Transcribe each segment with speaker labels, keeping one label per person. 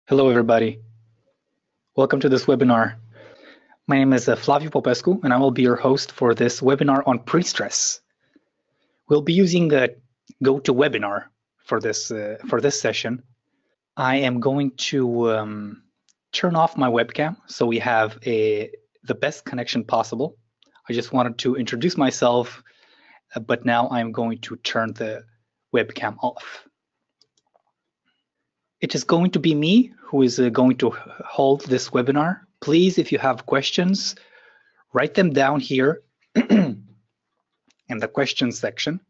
Speaker 1: Hello, everybody. Welcome to this webinar. My name is Flavio Popescu, and I will be your host for this webinar on pre-stress. We'll be using GoToWebinar for this session. I am going to turn off my webcam so we have the best connection possible. I just wanted to introduce myself, but now I'm going to turn the webcam off. It is going to be me who is going to hold this webinar. Please, if you have questions, write them down here in the questions section,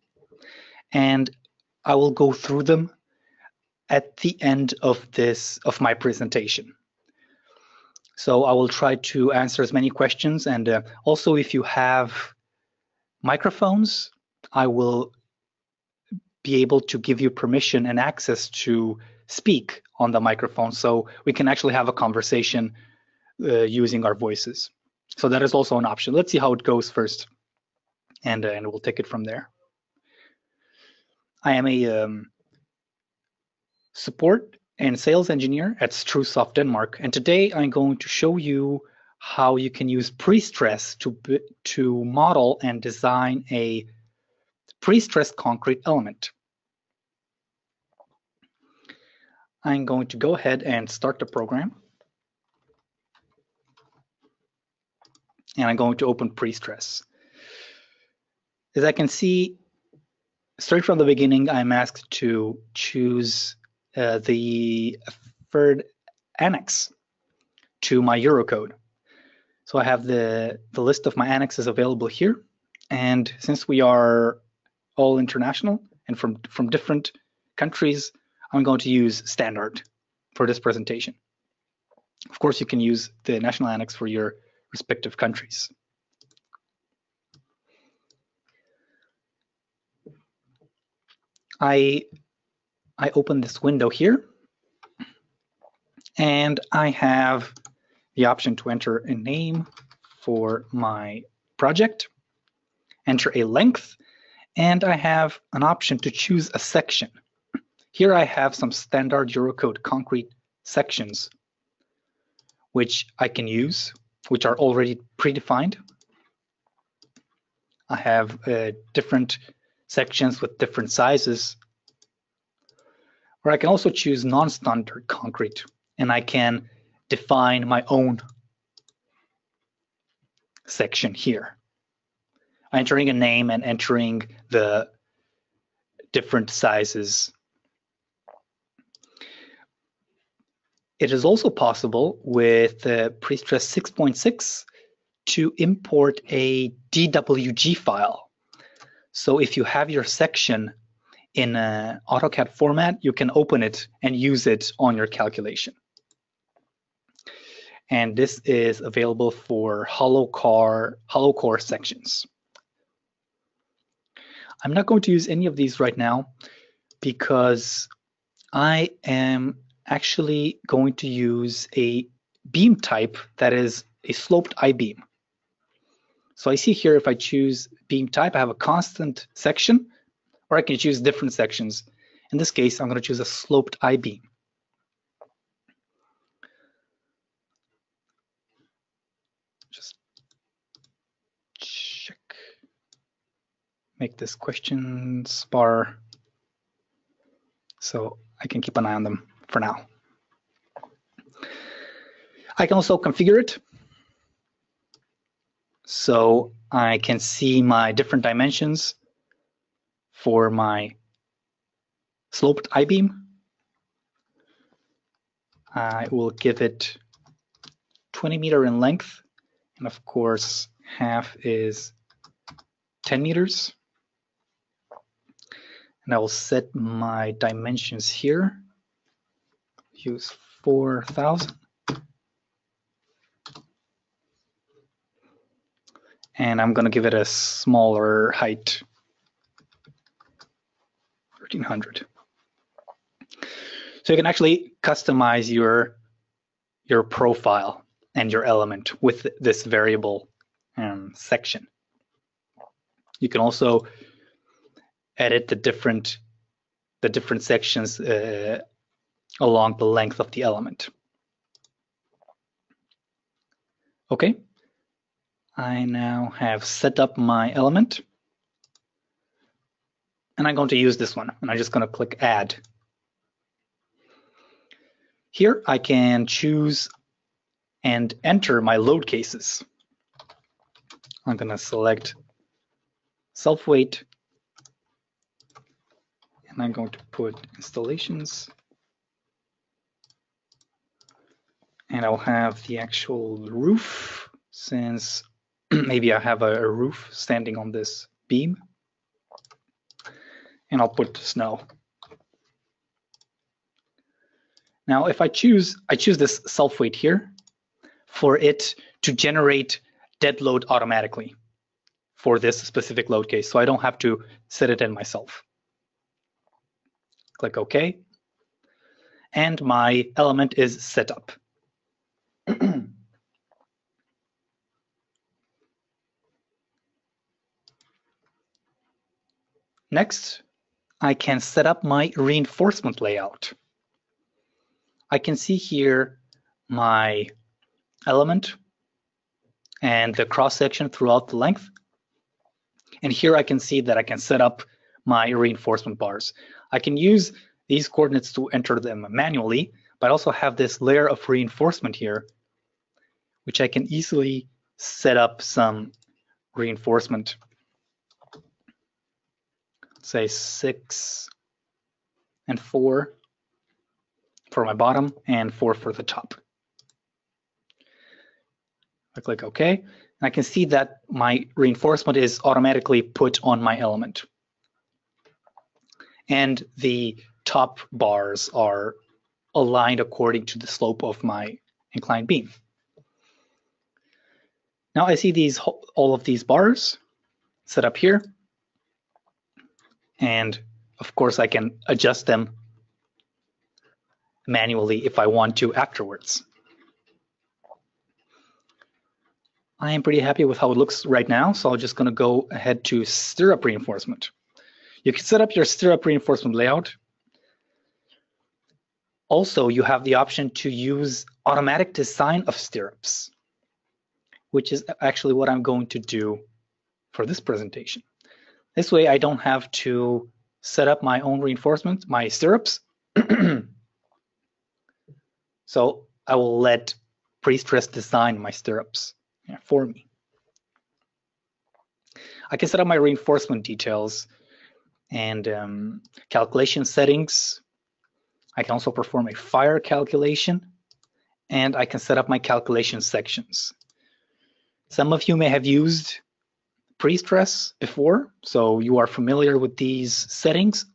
Speaker 1: and I will go through them at the end of my presentation. So I will try to answer as many questions, and also if you have microphones, I will be able to give you permission and access to speak on the microphone so we can actually have a conversation using our voices. So that is also an option. Let's see how it goes first, and we'll take it from there. I am a support and sales engineer at Strusoft Denmark, and today I'm going to show you how you can use pre-stress to model and design a pre-stressed concrete element. I'm going to go ahead and start the program. And I'm going to open pre-stress. As I can see, straight from the beginning, I'm asked to choose the third annex to my Eurocode. So I have the list of my annexes available here. And since we are all international and from different countries, I'm going to use standard for this presentation. Of course, you can use the national annex for your respective countries. I open this window here, and I have the option to enter a name for my project, enter a length, and I have an option to choose a section. Here I have some standard Eurocode concrete sections which I can use, which are already predefined. I have different sections with different sizes. Or I can also choose non-standard concrete, and I can define my own section here, entering a name and entering the different sizes. It is also possible with Prestress 6.6 to import a DWG file. So if you have your section in an AutoCAD format, you can open it and use it on your calculation. And this is available for hollow core sections. I'm not going to use any of these right now because I am actually going to use a beam type that is a sloped I-beam. So I see here, if I choose beam type, I have a constant section, or I can choose different sections. In this case, I'm going to choose a sloped I-beam. Just check, make this questions bar so I can keep an eye on them for now. I can also configure it so I can see my different dimensions for my sloped I-beam. I will give it 20 meter in length, and of course half is 10 meters. And I will set my dimensions here. Use 4,000. And I'm going to give it a smaller height, 1,300. So you can actually customize your profile and your element with this variable section. You can also edit the different sections along the length of the element. Okay, I now have set up my element, and I'm going to use this one, and I'm just going to click Add. Here I can choose and enter my load cases. I'm going to select self-weight, and I'm going to put installations, and I'll have the actual roof, since maybe I have a roof standing on this beam, and I'll put snow. Now if I choose this self-weight here for it to generate dead load automatically for this specific load case, so I don't have to set it in myself. Click OK, and my element is set up. Next, I can set up my reinforcement layout. I can see here my element and the cross-section throughout the length. And here I can see that I can set up my reinforcement bars. I can use these coordinates to enter them manually, but I also have this layer of reinforcement here, which I can easily set up some reinforcement. Say 6 and 4 for my bottom and 4 for the top. I click OK, and I can see that my reinforcement is automatically put on my element. And the top bars are aligned according to the slope of my inclined beam. Now I see all of these bars set up here. And of course I can adjust them manually if I want to afterwards. I am pretty happy with how it looks right now, so I'm just going to go ahead to stirrup reinforcement. You can set up your stirrup reinforcement layout. Also, you have the option to use automatic design of stirrups, which is actually what I'm going to do for this presentation. This way I don't have to set up my own reinforcement, my stirrups. So I will let prestress design my stirrups for me. I can set up my reinforcement details and calculation settings. I can also perform a fire calculation, and I can set up my calculation sections. Some of you may have used prestress before, so you are familiar with these settings.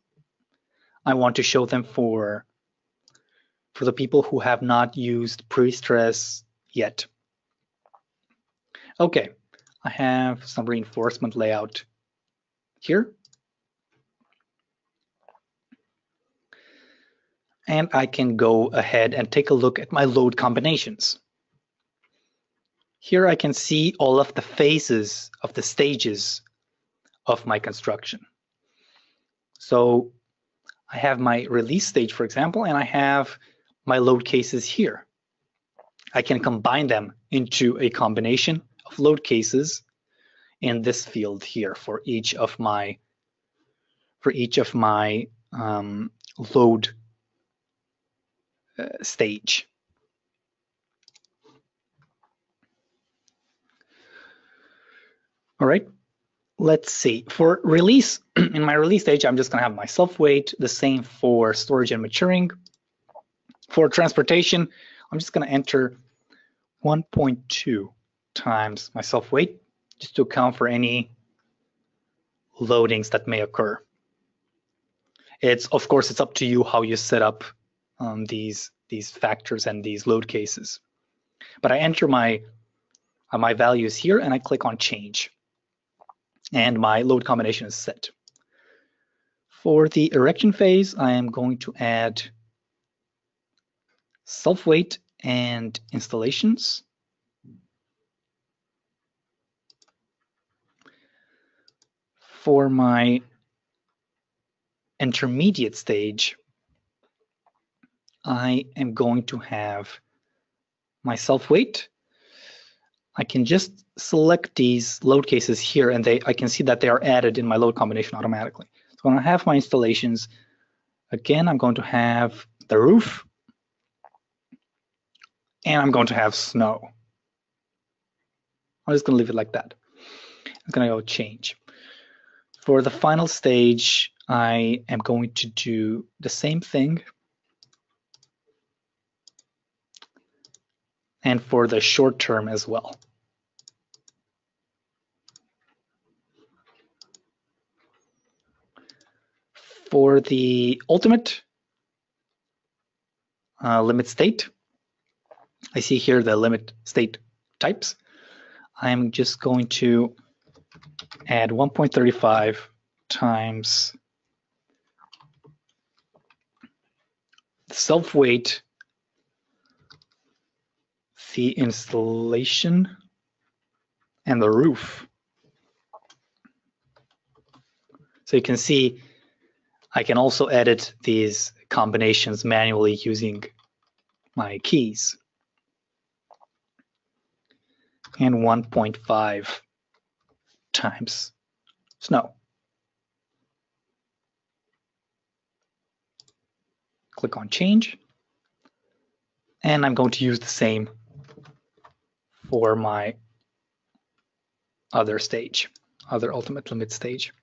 Speaker 1: I want to show them for the people who have not used prestress yet. Okay, I have some reinforcement layout here. And I can go ahead and take a look at my load combinations. Here I can see all of the phases of the stages of my construction. So I have my release stage, for example, and I have my load cases here. I can combine them into a combination of load cases in this field here for each of my load stage. All right, let's see. For release, in my release stage, I'm just going to have my self-weight, the same for storage and maturing. For transportation, I'm just going to enter 1.2 times my self-weight, just to account for any loadings that may occur. Of course, it's up to you how you set up these factors and these load cases. But I enter my values here, and I click on change. And my load combination is set. For the erection phase, I am going to add self-weight and installations. For my intermediate stage, I am going to have my self-weight. I can just select these load cases here, and I can see that they are added in my load combination automatically. So when I have my installations, again, I'm going to have the roof, and I'm going to have snow. I'm just going to leave it like that. I'm going to go change. For the final stage, I am going to do the same thing. And for the short term as well. For the ultimate limit state, I see here the limit state types. I'm just going to add 1.35 times self-weight, the installation, and the roof. So you can see I can also edit these combinations manually using my keys. And 1.5 times snow. Click on change. And I'm going to use the same for my other stage, other ultimate limit stage.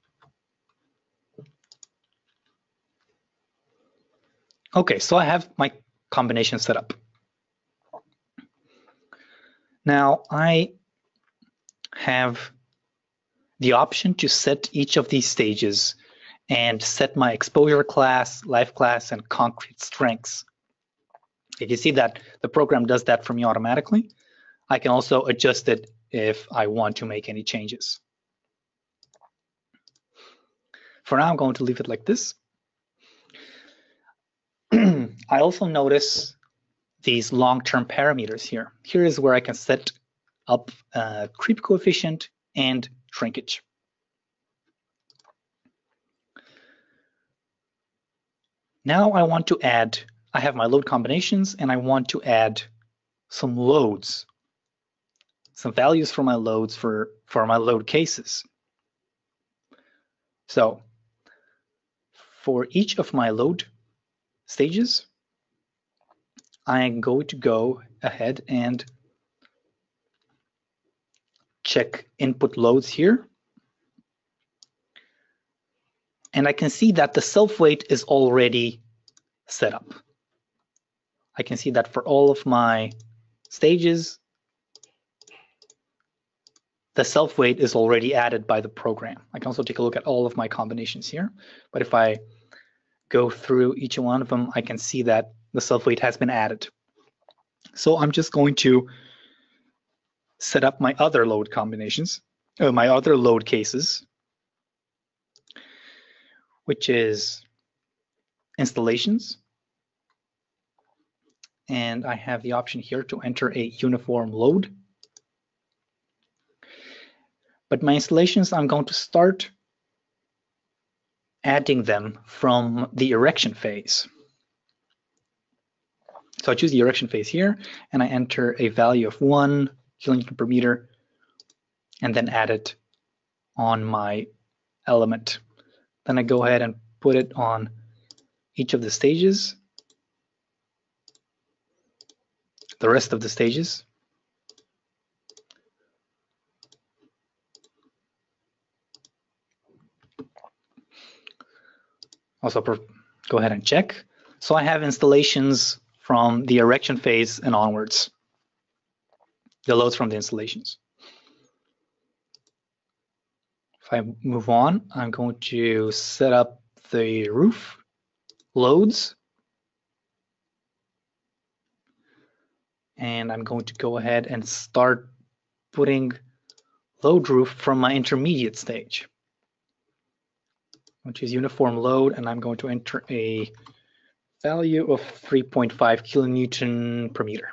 Speaker 1: Okay, so I have my combination set up. Now I have the option to set each of these stages and set my exposure class, life class, and concrete strengths. If you see that the program does that for me automatically, I can also adjust it if I want to make any changes. For now, I'm going to leave it like this. I also notice these long-term parameters here. Here is where I can set up creep coefficient and shrinkage. Now I want to add, I have my load combinations and I want to add some loads, some values for my loads for my load cases. So for each of my load stages, I am going to go ahead and check input loads here. And I can see that the self-weight is already set up. I can see that for all of my stages, the self-weight is already added by the program. I can also take a look at all of my combinations here. But if I go through each one of them, I can see that the self-weight has been added. So I'm just going to set up my other load combinations, my other load cases, which is installations. And I have the option here to enter a uniform load. But my installations, I'm going to start adding them from the erection phase. So I choose the erection phase here, and I enter a value of 1 kilonewton per meter, and then add it on my element. Then I go ahead and put it on each of the stages, the rest of the stages. Also go ahead and check. So I have installations from the erection phase and onwards, the loads from the installations. If I move on, I'm going to set up the roof loads. And I'm going to go ahead and start putting load roof from my intermediate stage, which is uniform load, and I'm going to enter a value of 3.5 kilonewton per meter.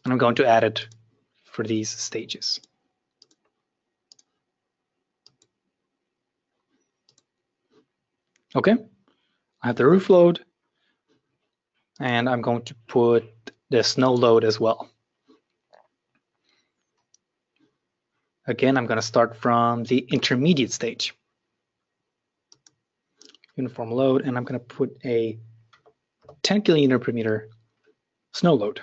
Speaker 1: And I'm going to add it for these stages. Okay, I have the roof load, and I'm going to put the snow load as well. Again, I'm going to start from the intermediate stage. Uniform load, and I'm going to put a 10 kilonewton per meter snow load.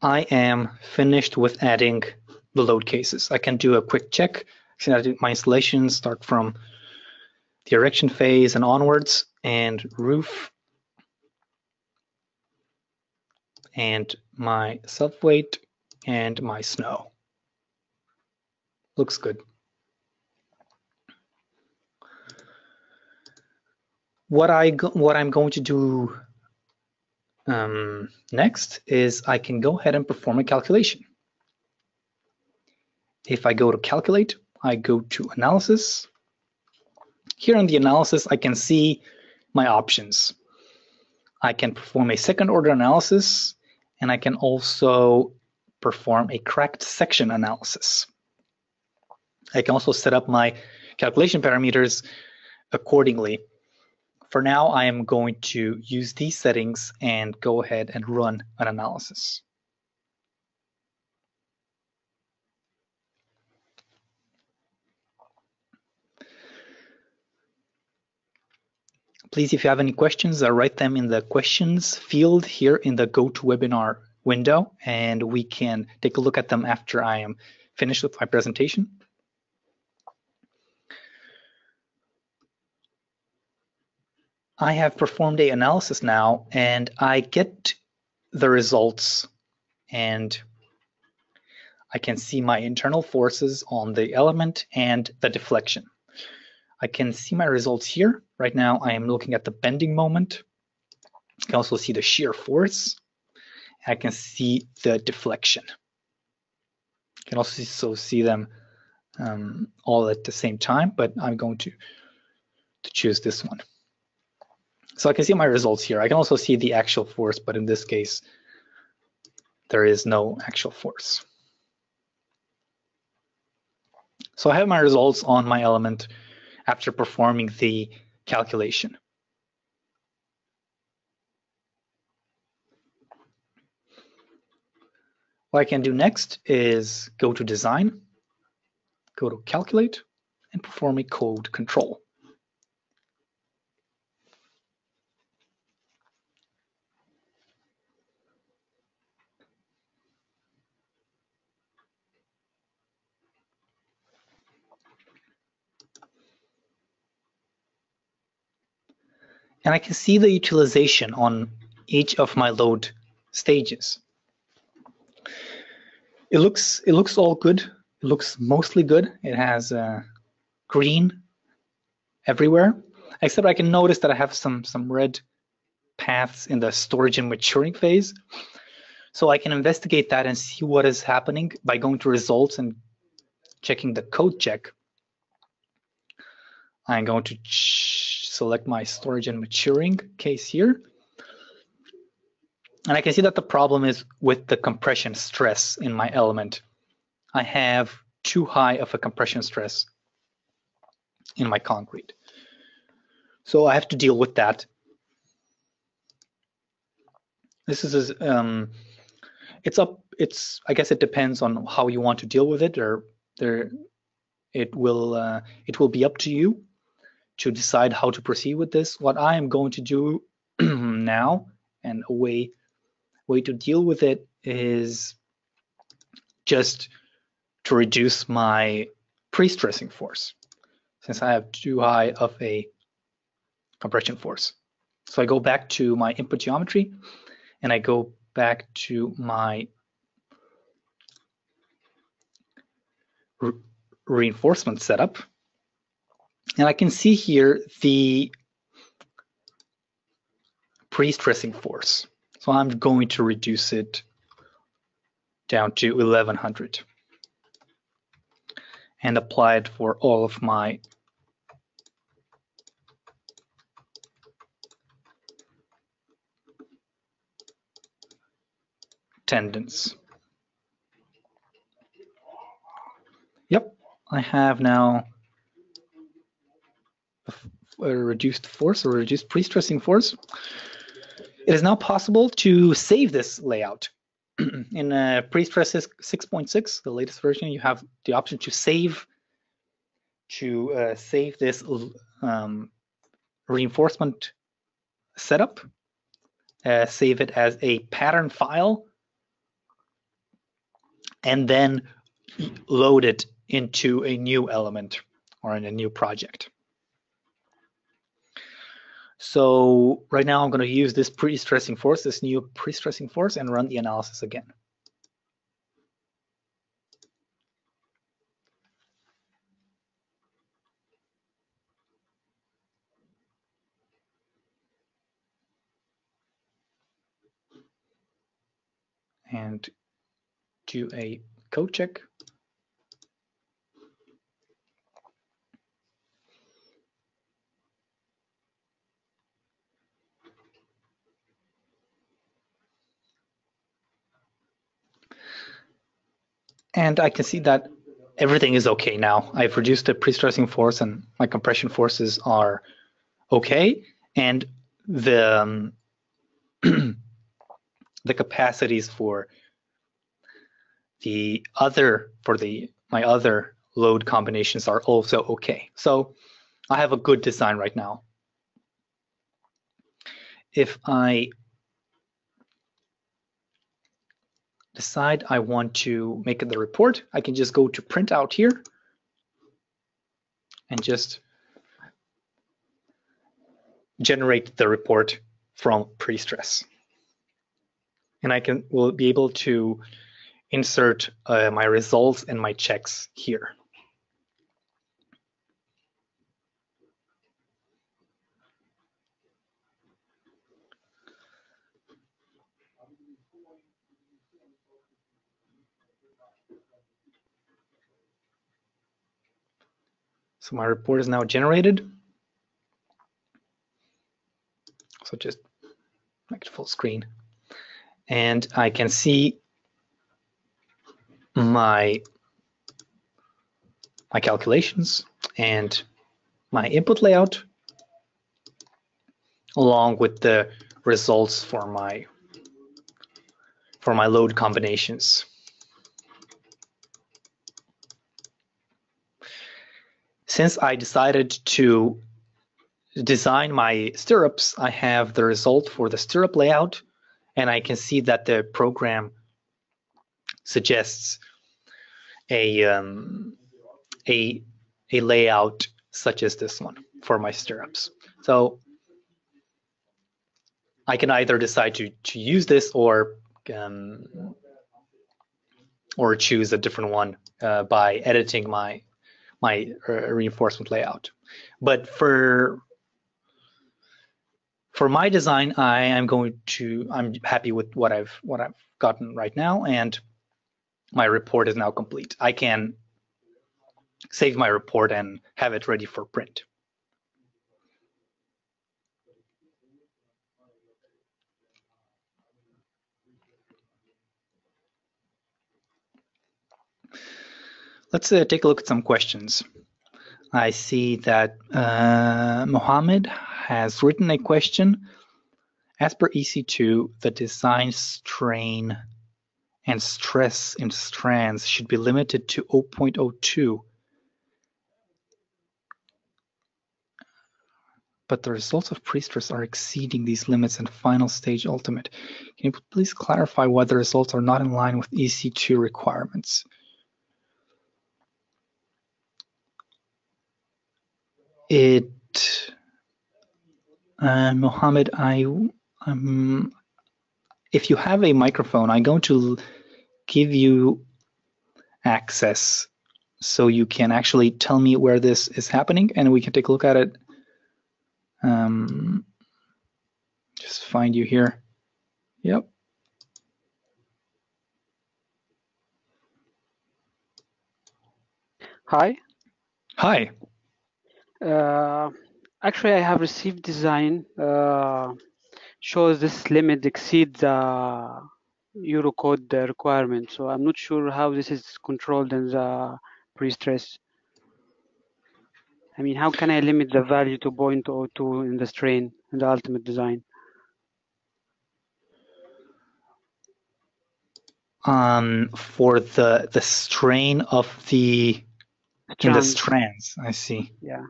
Speaker 1: I am finished with adding the load cases. I can do a quick check. So I do my installations start from the erection phase and onwards, and roof, and my self-weight, and my snow. Looks good. What I'm going to do next is I can go ahead and perform a calculation. If I go to calculate, I go to analysis. Here in the analysis, I can see my options. I can perform a second order analysis, and I can also perform a cracked section analysis. I can also set up my calculation parameters accordingly. For now, I am going to use these settings and go ahead and run an analysis. Please, if you have any questions, write them in the questions field here in the GoToWebinar window, and we can take a look at them after I am finished with my presentation. I have performed an analysis now, and I get the results, and I can see my internal forces on the element and the deflection. I can see my results here. Right now, I am looking at the bending moment. I can also see the shear force. I can see the deflection. I can also see them all at the same time, but I'm going to choose this one. So I can see my results here. I can also see the actual force, but in this case, there is no actual force. So I have my results on my element after performing the calculation. What I can do next is go to design, go to calculate, and perform a code control. And I can see the utilization on each of my load stages. It looks all good. It looks mostly good. It has green everywhere, except I can notice that I have some red paths in the storage and maturing phase. So I can investigate that and see what is happening by going to results and checking the code check. I'm going to select my storage and maturing case here. And I can see that the problem is with the compression stress in my element. I have too high of a compression stress in my concrete. So I have to deal with that. This is I guess it depends on how you want to deal with it, or it will be up to you to decide how to proceed with this. What I am going to do now, and a way to deal with it, is just to reduce my pre-stressing force, since I have too high of a compression force. So I go back to my input geometry, and I go back to my reinforcement setup, and I can see here the pre-stressing force. So I'm going to reduce it down to 1100 and apply it for all of my tendons. Yep, I have now a reduced force or reduced pre-stressing force. It is now possible to save this layout. In Prestress 6.6, the latest version, you have the option to save this reinforcement setup, save it as a pattern file, and then load it into a new element or in a new project. So right now I'm going to use this pre-stressing force, this new pre-stressing force, and run the analysis again. And do a code check. And I can see that everything is okay now. I've reduced the pre-stressing force and my compression forces are okay. And the the capacities for my other load combinations are also okay. So I have a good design right now. If I decide I want to make the report, I can just go to print out here and just generate the report from pre-stress. And I will be able to insert my results and my checks here. So my report is now generated. So just make it full screen. And I can see my calculations and my input layout, along with the results for my load combinations. Since I decided to design my stirrups, I have the result for the stirrup layout, and I can see that the program suggests a layout such as this one for my stirrups. So I can either decide to use this or choose a different one by editing my reinforcement layout. But for my design, I'm happy with what I've gotten right now, and my report is now complete. I can save my report and have it ready for print. Let's take a look at some questions. I see that Mohammed has written a question. As per EC2, the design strain and stress in strands should be limited to 0.02. But the results of pre-stress are exceeding these limits in final stage ultimate. Can you please clarify why the results are not in line with EC2 requirements? Mohammed, if you have a microphone, I'm going to give you access so you can actually tell me where this is happening and we can take a look at it. Just find you here. Yep.
Speaker 2: Hi.
Speaker 1: Hi.
Speaker 2: Actually, I have received design shows this limit exceeds Eurocode requirement. So I'm not sure how this is controlled in the pre-stress. I mean, how can I limit the value to 0.02 in the strain in the ultimate design?
Speaker 1: For the strain of the in the strands, I see.
Speaker 2: Yeah.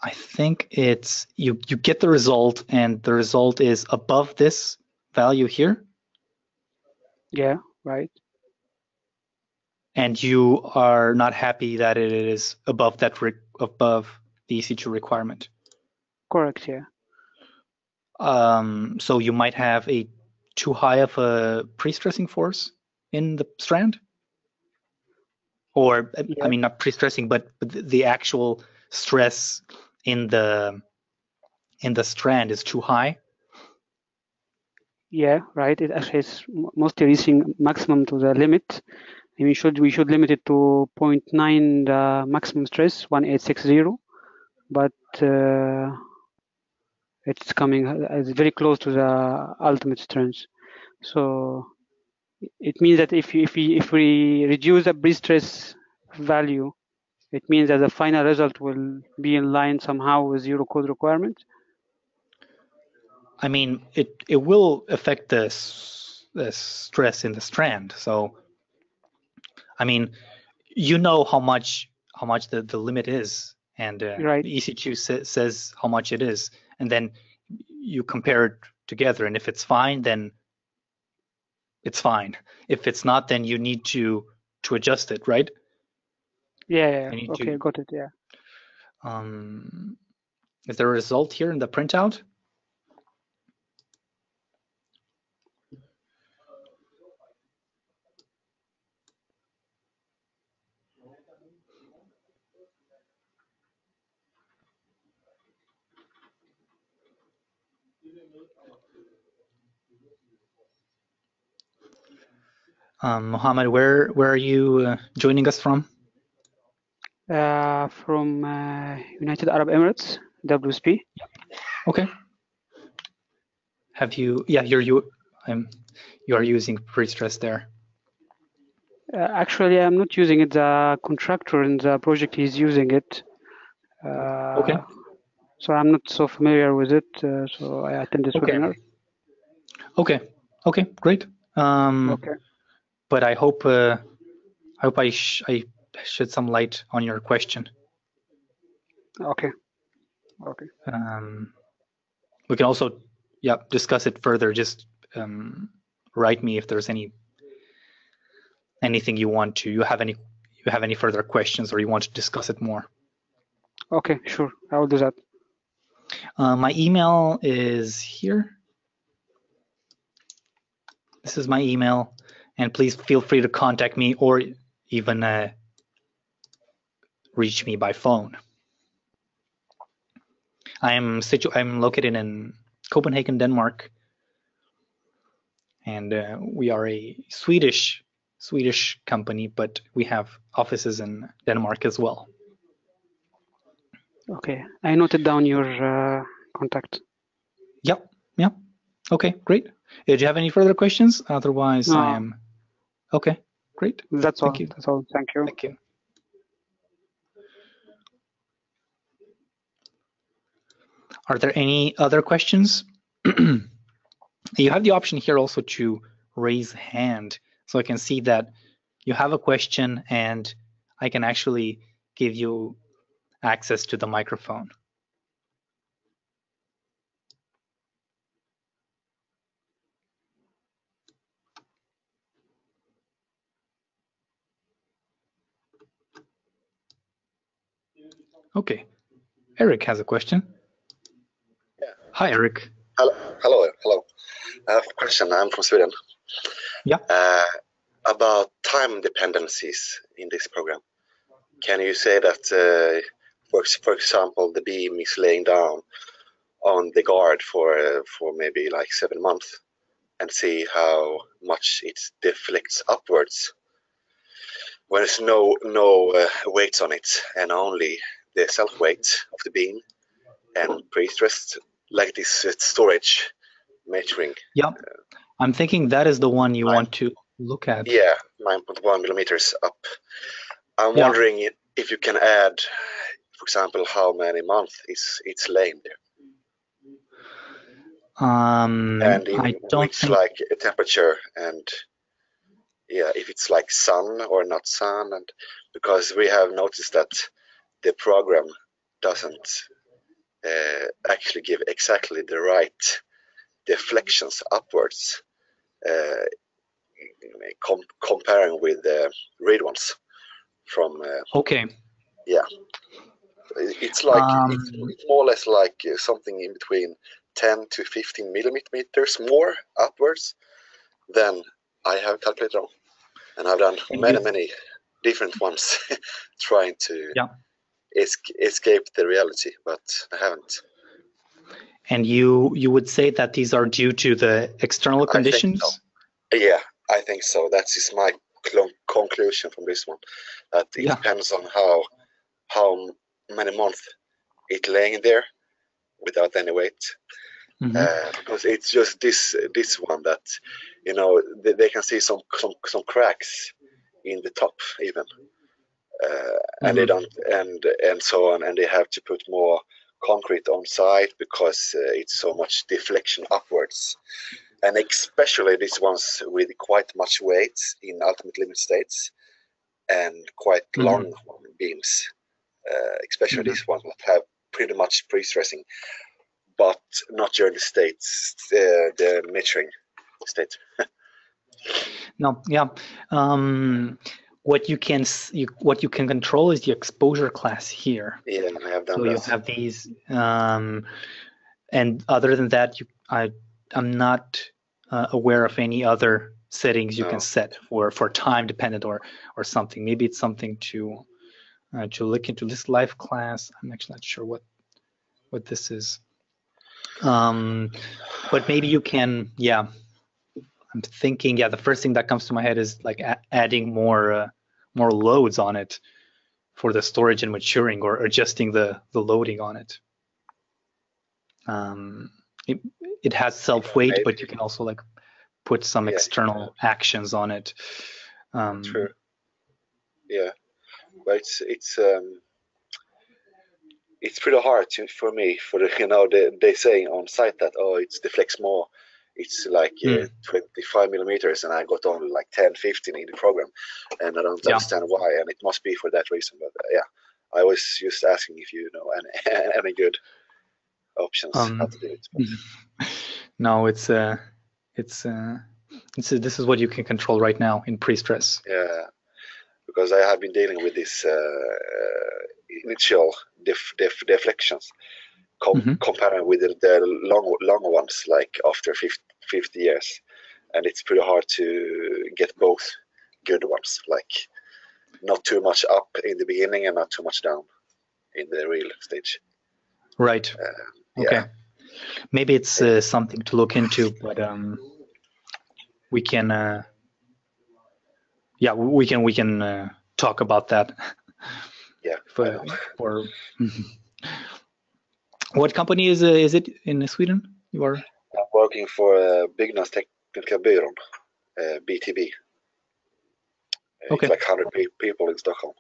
Speaker 1: I think it's you get the result, and the result is above this value here.
Speaker 2: Yeah, right.
Speaker 1: And you are not happy that it is above that above the EC2 requirement.
Speaker 2: Correct, yeah.
Speaker 1: So you might have a too high of a pre-stressing force in the strand, or
Speaker 2: yeah.
Speaker 1: I mean not pre-stressing, but the actual stress in the strand is too high.
Speaker 2: Yeah, right. It actually is mostly reaching maximum to the limit. And we should limit it to 0.9 the maximum stress, 1860, but it's coming it's very close to the ultimate strength. So it means that if we reduce the pre-stress value, it means that the final result will be in line somehow with Eurocode requirements.
Speaker 1: I mean, it will affect the stress in the strand. So, I mean, you know how much the limit is, and
Speaker 2: right.
Speaker 1: the EC2 says how much it is, and then you compare it together. And if it's fine, then it's fine. If it's not, then you need to adjust it, right?
Speaker 2: Yeah. Okay, got it. Yeah.
Speaker 1: Is there a result here in the printout? Mohammed, where are you joining us from?
Speaker 2: From United Arab Emirates, WSP.
Speaker 1: Okay. Have you? Yeah, you are using pre-stress there.
Speaker 2: Actually, I'm not using it. The contractor in the project is using it.
Speaker 1: Okay.
Speaker 2: So I'm not so familiar with it. So I attend this webinar.
Speaker 1: Okay. Great.
Speaker 2: Okay.
Speaker 1: But I hope I shed some light on your question.
Speaker 2: Okay.
Speaker 1: We can also discuss it further. Just write me if there's anything you want to. You have any further questions, or you want to discuss it more?
Speaker 2: Okay, sure. I will do that.
Speaker 1: My email is here. This is my email, and please feel free to contact me or even reach me by phone. I'm located in Copenhagen, Denmark, and we are a Swedish company, but we have offices in Denmark as well.
Speaker 2: Okay, I noted down your contact.
Speaker 1: Yep. Okay, great. Did you have any further questions? Otherwise,
Speaker 2: no.
Speaker 1: I am okay. Great.
Speaker 2: That's all.
Speaker 1: Thank you.
Speaker 2: That's all. Thank you.
Speaker 1: Thank you. Are there any other questions? You have the option here also to raise hand, so I can see that you have a question and I can actually give you access to the microphone. Okay, Eric has a question.
Speaker 3: Yeah.
Speaker 1: Hi, Eric.
Speaker 3: Hello. I have a question. I'm from Sweden.
Speaker 1: Yeah.
Speaker 3: About time dependencies in this program. Can you say that, for example, the beam is laying down on the guard for maybe like 7 months, and see how much it deflects upwards when there's no weights on it, and only the self weight of the beam and pre-stressed like this storage metering.
Speaker 1: Yeah, I'm thinking that is the one you want to look at.
Speaker 3: Yeah, 9.1 millimeters up. I'm
Speaker 1: Yeah.
Speaker 3: wondering if you can add, for example, how many months it's laying there. And in
Speaker 1: I don't
Speaker 3: which
Speaker 1: think
Speaker 3: like a temperature, and yeah, if it's like sun or not sun, and because we have noticed that the program doesn't actually give exactly the right deflections upwards, comparing with the read ones from.
Speaker 1: okay.
Speaker 3: Yeah, it's like it's more or less like something in between 10 to 15 millimeters more upwards than I have calculated on, and I've done many different ones trying to escape the reality, but I haven't.
Speaker 1: And you would say that these are due to the external conditions?
Speaker 3: I think so. Yeah, I think so. That is my conclusion from this one. That it depends on how many months it's laying there without any weight. Because it's just this one that, you know, they can see some cracks in the top even, and they don't, and so on, and they have to put more concrete on site because it's so much deflection upwards, and especially these ones with quite much weight in ultimate limit states and quite long beams, especially these ones that have pretty much pre-stressing, but not during the states, the metering state.
Speaker 1: No, yeah. What you can control is the exposure class here.
Speaker 3: Yeah, I have done
Speaker 1: so
Speaker 3: that.
Speaker 1: You have these, and other than that, I'm not aware of any other settings you can set for time dependent or something. Maybe it's something to look into. This live class, I'm actually not sure what this is. But maybe you can, yeah. I'm thinking, yeah, the first thing that comes to my head is like adding more loads on it for the storage and maturing, or adjusting the loading on it. It has self weight, but you can also like put some external actions on it.
Speaker 3: True. Yeah, but it's pretty hard for me, you know, they say on site that it deflects more. It's like 25 millimeters, and I got only like 10, 15 in the program, and I don't understand why, and it must be for that reason. But yeah, I was just asking if you know any good options how to do it. But.
Speaker 1: No, this is what you can control right now in pre-stress.
Speaker 3: Yeah, because I have been dealing with this initial deflections. Comparing with the long ones, like after 50 years, and it's pretty hard to get both good ones, like not too much up in the beginning and not too much down in the real stage.
Speaker 1: Right. Okay. Maybe it's something to look into, but we can we can talk about that.
Speaker 3: Yeah.
Speaker 1: For what company is it in Sweden? You are?
Speaker 3: I'm working for Byggnadstekniska Byrån, BTB.
Speaker 1: Okay.
Speaker 3: It's like 100 people in Stockholm.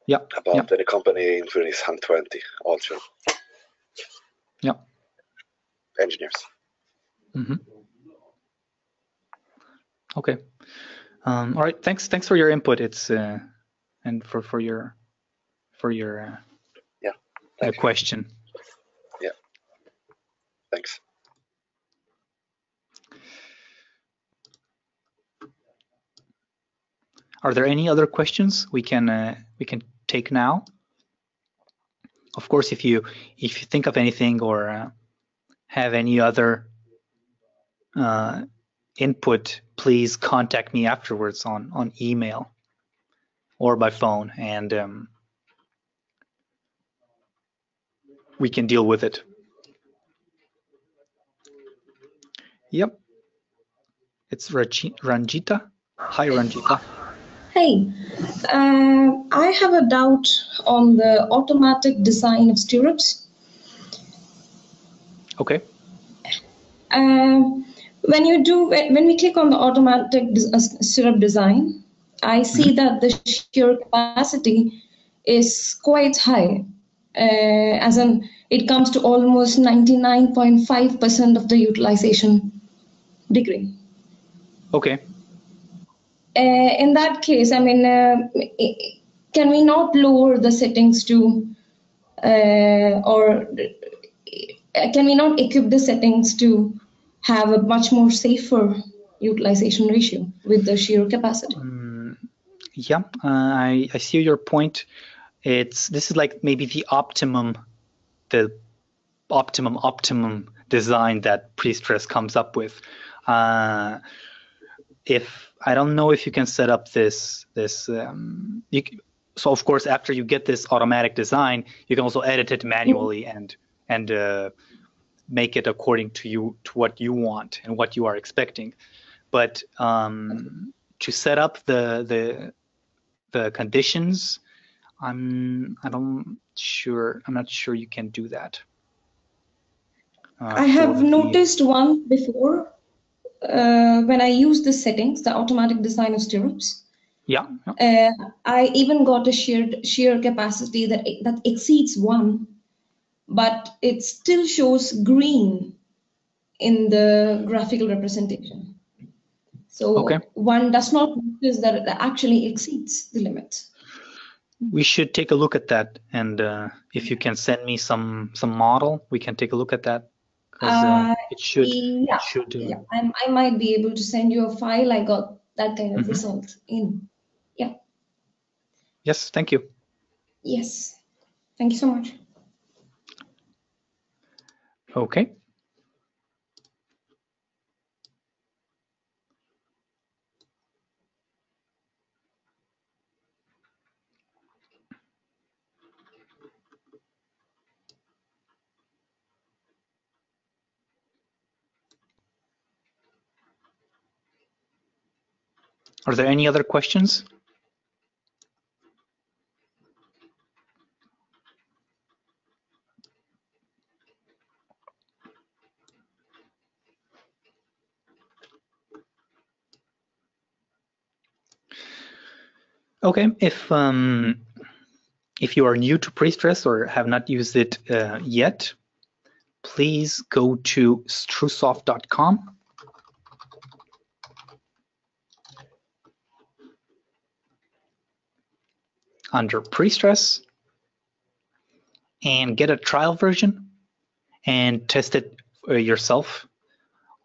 Speaker 1: Yeah.
Speaker 3: The company in Sweden is 120 also.
Speaker 1: Yeah.
Speaker 3: Engineers.
Speaker 1: Okay. All right. Thanks for your input. It's and for your question.
Speaker 3: Yeah. Thanks.
Speaker 1: Are there any other questions we can take now? Of course, if you think of anything or have any other input, please contact me afterwards on email or by phone, and we can deal with it. Yep. It's Ranjita. Hi, Ranjita.
Speaker 4: Hey, I have a doubt on the automatic design of stirrups.
Speaker 1: Okay.
Speaker 4: When we click on the automatic syrup design, I see that the shear capacity is quite high, as in it comes to almost 99.5% of the utilization degree.
Speaker 1: Okay.
Speaker 4: In that case, I mean, can we not lower the settings to, or can we not equip the settings to have a much more safer utilization ratio with the shear capacity?
Speaker 1: Yeah, I see your point. This is like maybe the optimum design that Prestress comes up with. If I don't know if you can set up this, so of course after you get this automatic design, you can also edit it manually and make it according to what you want and what you are expecting. But to set up the conditions, I'm not sure you can do that.
Speaker 4: I have noticed one before when I use the settings, the automatic design of stirrups.
Speaker 1: Yeah.
Speaker 4: I even got a shear capacity that exceeds 1, but it still shows green in the graphical representation. So one does not notice that it actually exceeds the limit.
Speaker 1: We should take a look at that, and if you can send me some model, we can take a look at that. It should.
Speaker 4: Yeah. I might be able to send you a file. I got that kind of result in. Yeah.
Speaker 1: Yes, thank you.
Speaker 4: Yes, thank you so much.
Speaker 1: Okay. Are there any other questions? Okay, if you are new to Prestress or have not used it yet, please go to strusoft.com. Under Prestress and get a trial version and test it yourself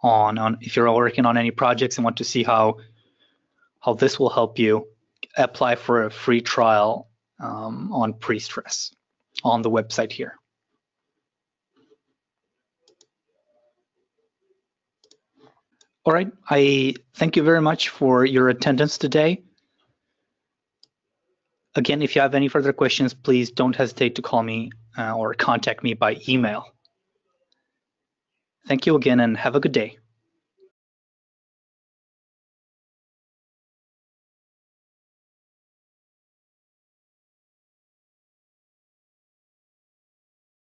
Speaker 1: on if you're working on any projects and want to see how this will help you. Apply for a free trial on Prestress on the website here. All right, I thank you very much for your attendance today. Again, if you have any further questions, please don't hesitate to call me or contact me by email. Thank you again and have a good day.